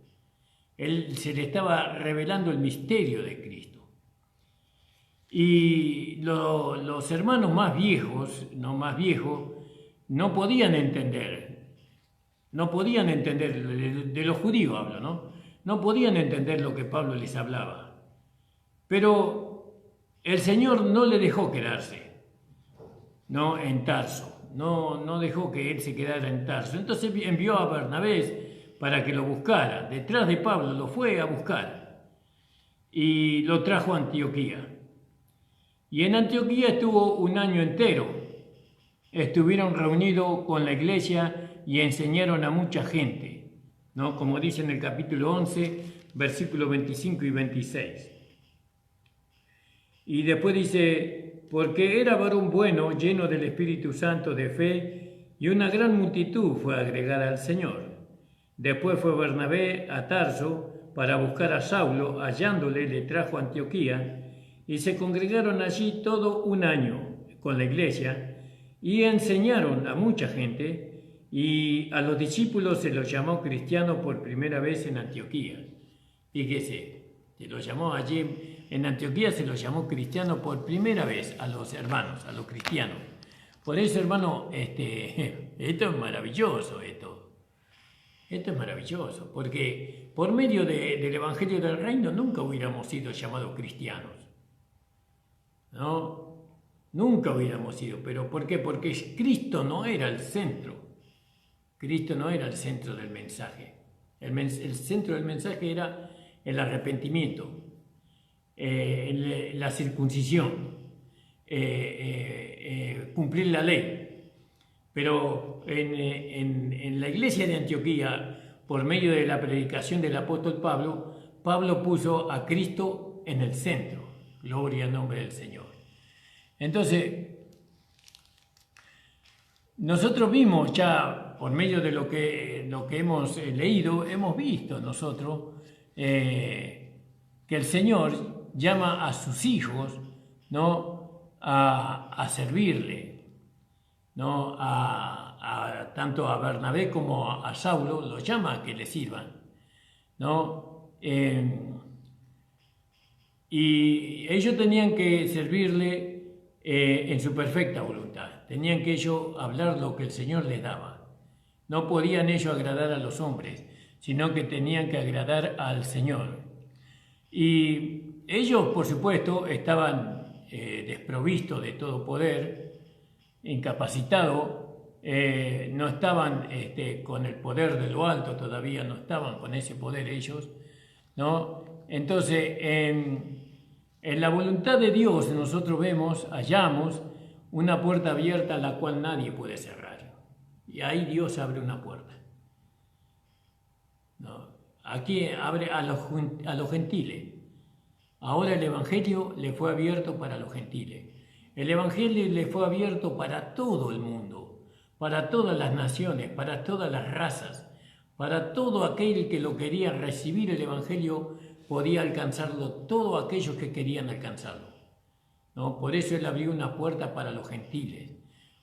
Se le estaba revelando el misterio de Cristo. Y los hermanos más viejos, no podían entender. No podían entender, de los judíos hablo, ¿no? No podían entender lo que Pablo les hablaba. Pero el Señor no le dejó quedarse, ¿no? En Tarso. No dejó que él se quedara en Tarso. Entonces envió a Bernabé para que lo buscara. Detrás de Pablo lo fue a buscar y lo trajo a Antioquía. Y en Antioquía estuvo un año entero. Estuvieron reunidos con la iglesia y enseñaron a mucha gente, ¿no? Como dice en el capítulo 11, versículos 25 y 26. Y después dice, porque era varón bueno, lleno del Espíritu Santo de fe, y una gran multitud fue agregada al Señor. Después fue Bernabé a Tarso para buscar a Saulo, hallándole le trajo a Antioquía, y se congregaron allí todo un año con la iglesia, y enseñaron a mucha gente, y a los discípulos se los llamó cristianos por primera vez en Antioquía. Fíjese, se los llamó allí en Antioquía, se los llamó cristianos por primera vez a los hermanos, a los cristianos. Por eso, hermano, esto es maravilloso, esto es maravilloso, porque por medio del Evangelio del Reino nunca hubiéramos sido llamados cristianos, ¿no? Nunca hubiéramos sido. ¿Pero por qué? Porque Cristo no era el centro. Cristo no era el centro del mensaje. El centro del mensaje era el arrepentimiento, la circuncisión, cumplir la ley. Pero en la iglesia de Antioquía, por medio de la predicación del apóstol Pablo, Pablo puso a Cristo en el centro. Gloria al nombre del Señor. Entonces, nosotros vimos ya, por medio de lo que hemos leído, hemos visto nosotros que el Señor llama a sus hijos, ¿no? a servirle, ¿no? Tanto a Bernabé como a Saulo, los llama a que le sirvan, ¿no? Y ellos tenían que servirle en su perfecta voluntad. Tenían que ellos hablar lo que el Señor les daba. No podían ellos agradar a los hombres, sino que tenían que agradar al Señor. Y ellos, por supuesto, estaban desprovistos de todo poder, incapacitados no estaban con el poder de lo alto, todavía no estaban con ese poder ellos, ¿no? Entonces, en la voluntad de Dios nosotros hallamos una puerta abierta a la cual nadie puede cerrar. Y ahí Dios abre una puerta, ¿no? Aquí abre a los gentiles. Ahora el Evangelio le fue abierto para los gentiles. El Evangelio le fue abierto para todo el mundo, para todas las naciones, para todas las razas, para todo aquel que lo quería recibir el Evangelio, podía alcanzarlo, todos aquellos que querían alcanzarlo, ¿no? Por eso Él abrió una puerta para los gentiles.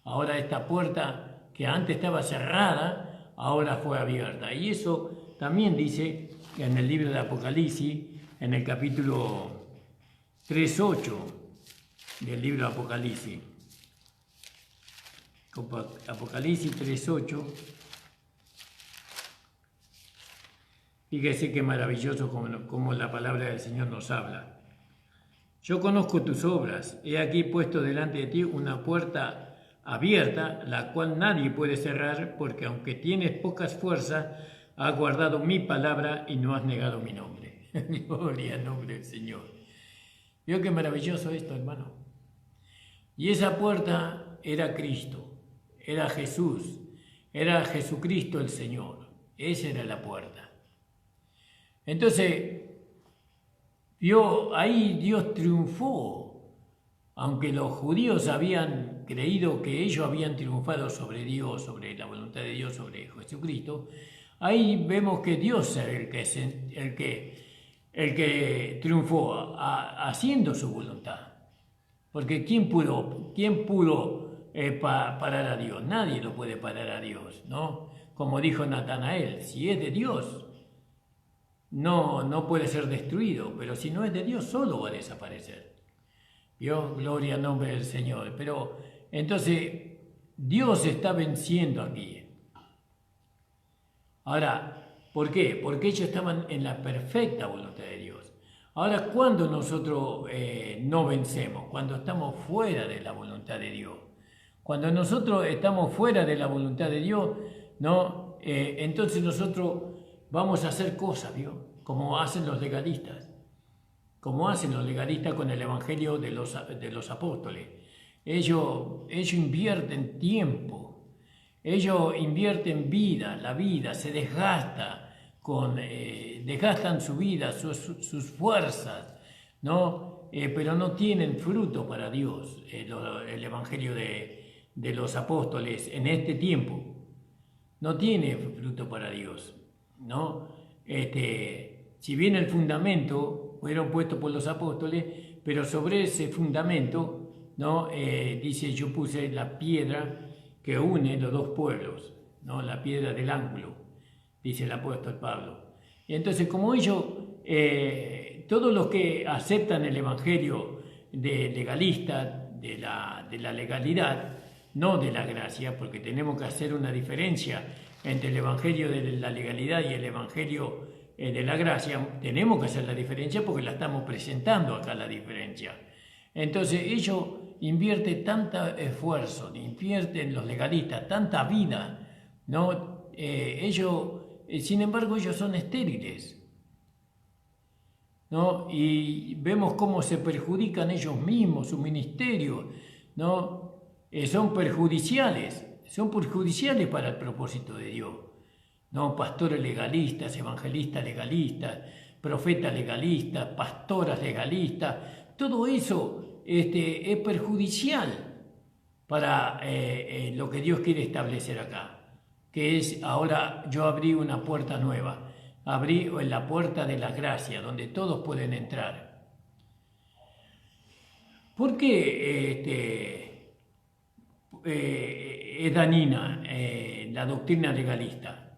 Ahora esta puerta que antes estaba cerrada, ahora fue abierta. Y eso también dice en el libro de Apocalipsis, en el capítulo 3:8 del libro de Apocalipsis. Apocalipsis 3:8. Fíjese qué maravilloso como la palabra del Señor nos habla. Yo conozco tus obras, he aquí puesto delante de ti una puerta abierta, la cual nadie puede cerrar, porque aunque tienes pocas fuerzas, has guardado mi palabra y no has negado mi nombre. Gloria al nombre del Señor. ¿Vio qué maravilloso esto, hermano? Y esa puerta era Cristo, era Jesús, era Jesucristo el Señor. Esa era la puerta. Entonces, ahí Dios triunfó, aunque los judíos habían creído que ellos habían triunfado sobre Dios, sobre la voluntad de Dios, sobre Jesucristo. Ahí vemos que Dios es el que triunfó haciendo su voluntad. Porque ¿quién pudo parar a Dios? Nadie lo puede parar a Dios, ¿no? Como dijo Natanael, si es de Dios, no puede ser destruido, pero si no es de Dios, solo va a desaparecer. ¿Vio? Gloria al nombre del Señor. Pero entonces Dios está venciendo aquí. Ahora, ¿por qué? Porque ellos estaban en la perfecta voluntad de Dios. Ahora, ¿cuándo nosotros no vencemos? Cuando estamos fuera de la voluntad de Dios. Cuando nosotros estamos fuera de la voluntad de Dios, ¿no? Entonces nosotros vamos a hacer cosas, ¿vio? Como hacen los legalistas. Como hacen los legalistas con el Evangelio de los apóstoles. Ellos invierten tiempo, ellos invierten vida, la vida se desgasta, desgastan su vida, sus fuerzas, ¿no? Pero no tienen fruto para Dios, el Evangelio de los apóstoles en este tiempo. No tiene fruto para Dios, ¿no? Si bien el fundamento fueron puestos por los apóstoles, pero sobre ese fundamento, ¿no? Dice, yo puse la piedra que une los dos pueblos, ¿no? La piedra del ángulo, dice el apóstol Pablo. Y entonces, como ellos, todos los que aceptan el evangelio legalista, de la legalidad, no de la gracia, porque tenemos que hacer una diferencia entre el evangelio de la legalidad y el evangelio de la gracia, tenemos que hacer la diferencia porque la estamos presentando acá la diferencia. Entonces ellos invierten tanto esfuerzo, invierten los legalistas, tanta vida, ¿no? Sin embargo, ellos son estériles, ¿no? Y vemos cómo se perjudican ellos mismos, su ministerio, ¿no? Son perjudiciales para el propósito de Dios. ¿No? Pastores legalistas, evangelistas legalistas, profetas legalistas, pastoras legalistas, todo eso es perjudicial para lo que Dios quiere establecer acá, que es ahora yo abrí una puerta nueva, abrí la puerta de la gracia, donde todos pueden entrar. ¿Por qué es dañina la doctrina legalista?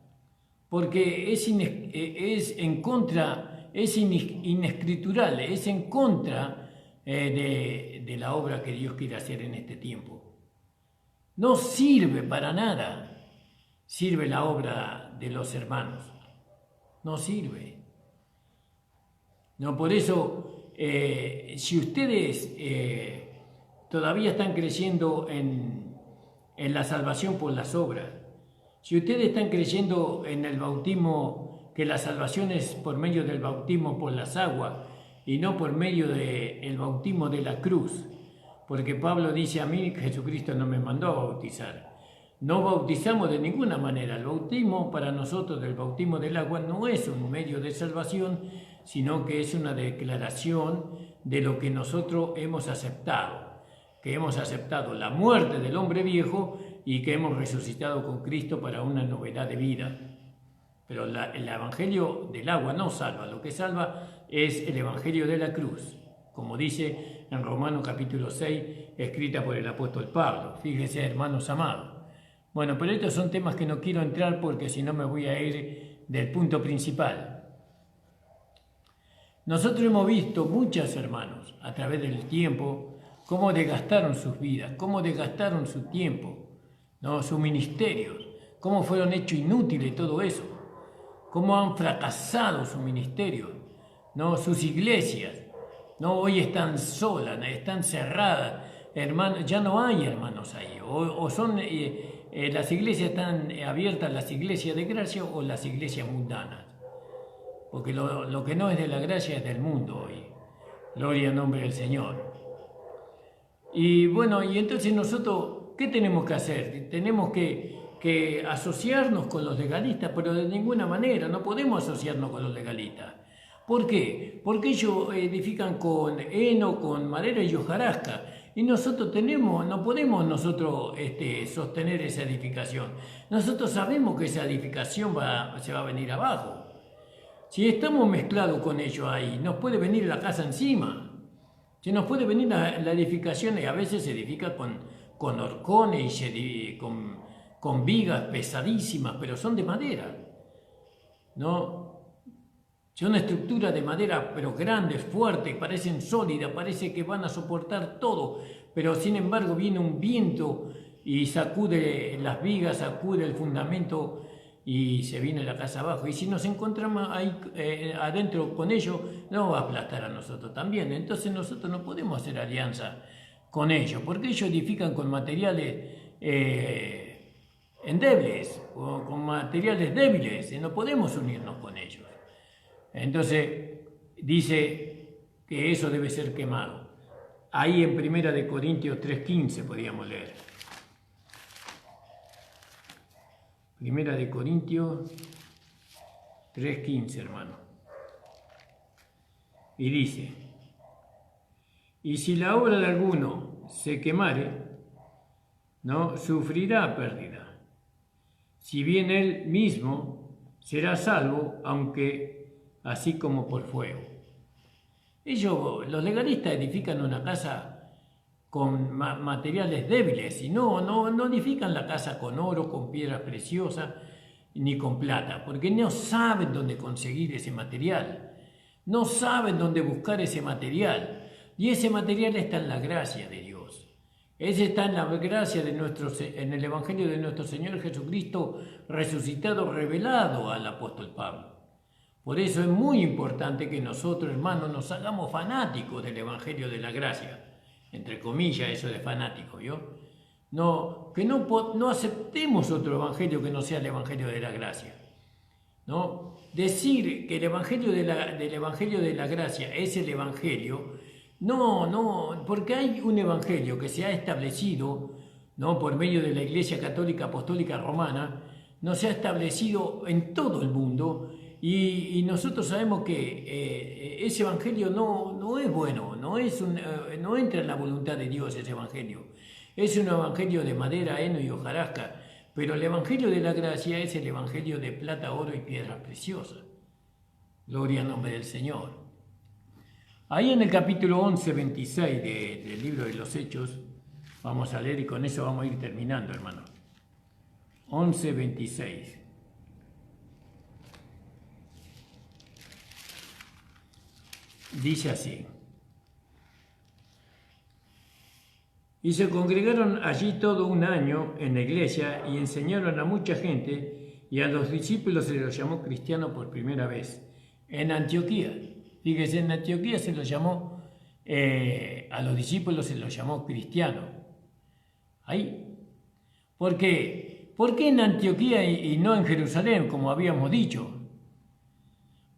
Porque es inescritural, es en contra de la obra que Dios quiere hacer en este tiempo. No sirve para nada, sirve la obra de los hermanos, no sirve. No, por eso, si ustedes todavía están creciendo en en la salvación por las obras. Si ustedes están creyendo en el bautismo, que la salvación es por medio del bautismo por las aguas y no por medio del bautismo de la cruz, porque Pablo dice a mí que Jesucristo no me mandó a bautizar. No bautizamos de ninguna manera. El bautismo para nosotros, el bautismo del agua, no es un medio de salvación, sino que es una declaración de lo que nosotros hemos aceptado, que hemos aceptado la muerte del hombre viejo y que hemos resucitado con Cristo para una novedad de vida. Pero el evangelio del agua no salva, lo que salva es el evangelio de la cruz, como dice en Romanos capítulo 6, escrita por el apóstol Pablo. Fíjense, hermanos amados. Bueno, pero estos son temas que no quiero entrar porque si no me voy a ir del punto principal. Nosotros hemos visto muchos hermanos a través del tiempo cómo desgastaron sus vidas, cómo desgastaron su tiempo, ¿no? Sus ministerios, cómo fueron hechos inútiles todo eso, cómo han fracasado sus ministerios, ¿no? Sus iglesias, ¿no? Hoy están solas, están cerradas, hermanos, ya no hay hermanos ahí, o son las iglesias están abiertas, las iglesias de gracia o las iglesias mundanas, porque lo que no es de la gracia es del mundo hoy. Gloria al nombre del Señor. Y bueno, y entonces nosotros, ¿qué tenemos que hacer? Tenemos que asociarnos con los legalistas, pero de ninguna manera, no podemos asociarnos con los legalistas. ¿Por qué? Porque ellos edifican con heno, con madera y hojarasca, y nosotros no podemos nosotros sostener esa edificación. Nosotros sabemos que esa edificación se va a venir abajo. Si estamos mezclados con ellos ahí, nos puede venir la casa encima. Se nos puede venir la edificación, y a veces se edifica con horcones y con vigas pesadísimas, pero son de madera, ¿no? Son estructuras de madera, pero grandes, fuertes, parecen sólidas, parece que van a soportar todo, pero sin embargo viene un viento y sacude las vigas, sacude el fundamento y se viene la casa abajo. Y si nos encontramos ahí adentro con ellos, nos va a aplastar a nosotros también. Entonces nosotros no podemos hacer alianza con ellos, porque ellos edifican con materiales endebles, o con materiales débiles, y no podemos unirnos con ellos. Entonces dice que eso debe ser quemado. Ahí en 1 Corintios 3:15 podríamos leer. 1 Corintios 3:15, hermano. Y dice, y si la obra de alguno se quemare, no sufrirá pérdida. Si bien él mismo será salvo, aunque así como por fuego. Los legalistas edifican una casa con materiales débiles y no edifican la casa con oro, con piedras preciosas, ni con plata, porque no saben dónde conseguir ese material, no saben dónde buscar ese material, y ese material está en la gracia de Dios. Ese está en la gracia en el Evangelio de nuestro Señor Jesucristo resucitado, revelado al apóstol Pablo. Por eso es muy importante que nosotros, hermanos, nos hagamos fanáticos del Evangelio de la gracia, entre comillas eso de fanático, ¿yo? Que no aceptemos otro evangelio que no sea el Evangelio de la gracia, ¿no? Decir que el Evangelio del Evangelio de la gracia es el Evangelio, porque hay un Evangelio que se ha establecido, ¿no? Por medio de la Iglesia Católica Apostólica Romana, no se ha establecido en todo el mundo. Y nosotros sabemos que ese evangelio no es bueno, no entra en la voluntad de Dios ese evangelio. Es un evangelio de madera, heno y hojarasca, pero el evangelio de la gracia es el evangelio de plata, oro y piedras preciosas. Gloria al nombre del Señor. Ahí en el capítulo 11, 26 del libro de los Hechos, vamos a leer y con eso vamos a ir terminando, hermano. 11, 26. Dice así, y se congregaron allí todo un año en la iglesia y enseñaron a mucha gente, y a los discípulos se los llamó cristianos por primera vez. En Antioquía, fíjese, en Antioquía se los llamó, a los discípulos se los llamó cristianos. Ahí. ¿Por qué? ¿Por qué en Antioquía y no en Jerusalén, como habíamos dicho?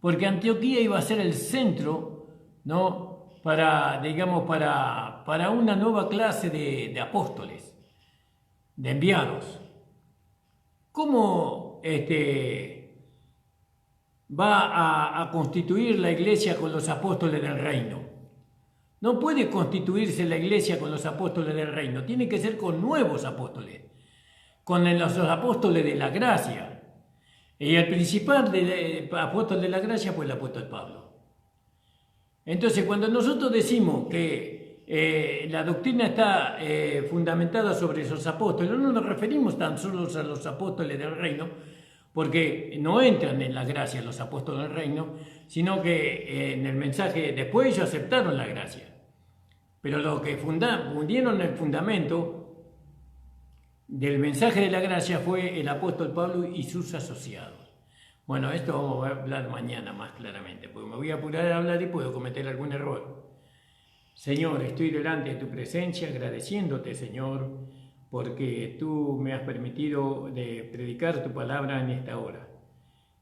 Porque Antioquía iba a ser el centro, ¿no? para una nueva clase de apóstoles, de enviados. ¿Cómo va a constituir la iglesia con los apóstoles del reino? No puede constituirse la iglesia con los apóstoles del reino, tiene que ser con nuevos apóstoles, con los apóstoles de la gracia. Y el principal apóstol de la gracia fue el apóstol Pablo. Entonces, cuando nosotros decimos que la doctrina está fundamentada sobre esos apóstoles, no nos referimos tan solo a los apóstoles del reino, porque no entran en la gracia los apóstoles del reino, sino que en el mensaje, después ellos aceptaron la gracia. Pero los que fundieron el fundamento del mensaje de la gracia fue el apóstol Pablo y sus asociados. Bueno, esto vamos a hablar mañana más claramente, porque me voy a apurar a hablar y puedo cometer algún error. Señor, estoy delante de tu presencia agradeciéndote, Señor, porque tú me has permitido de predicar tu palabra en esta hora.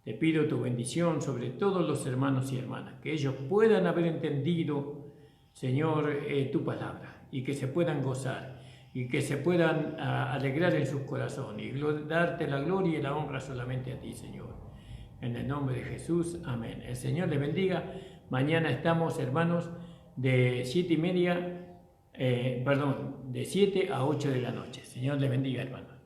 Te pido tu bendición sobre todos los hermanos y hermanas, que ellos puedan haber entendido, Señor, tu palabra, y que se puedan gozar, y que se puedan alegrar en sus corazones, y darte la gloria y la honra solamente a ti, Señor. En el nombre de Jesús, amén. El Señor les bendiga. Mañana estamos, hermanos, de 7 a 8 de la noche. Señor les bendiga, hermanos.